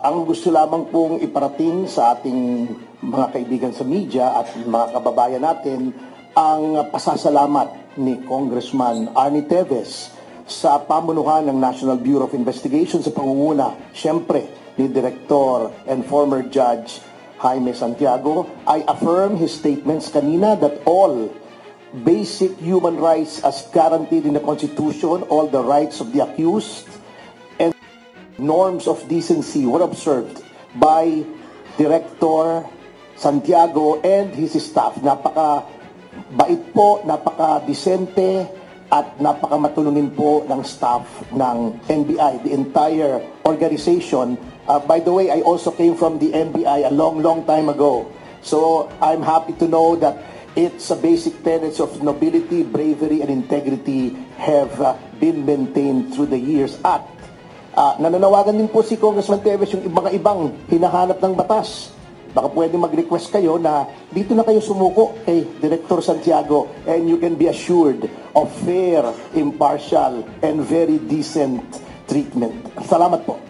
Ang gusto lamang pong iparating sa ating mga kaibigan sa media at mga kababayan natin ang pasasalamat ni Congressman Arnie Teves sa pamunuhan ng National Bureau of Investigation sa pangunguna, siyempre, ni Director and former Judge Jaime Santiago. I affirm his statements kanina that all basic human rights as guaranteed in the Constitution, all the rights of the accused, and norms of decency were observed by Director Santiago and his staff. Napaka-bait po, napaka-disente, at napaka-matulungin po ng staff ng NBI, the entire organization. By the way, I also came from the NBI a long time ago. So I'm happy to know that its basic tenets of nobility, bravery, and integrity have been maintained through the years. At nananawagan din po si Congressman Teves yung mga ibang hinahanap ng batas. Baka pwede mag-request kayo na dito na kayo sumuko kay Director Santiago and you can be assured of fair, impartial, and very decent treatment. Salamat po.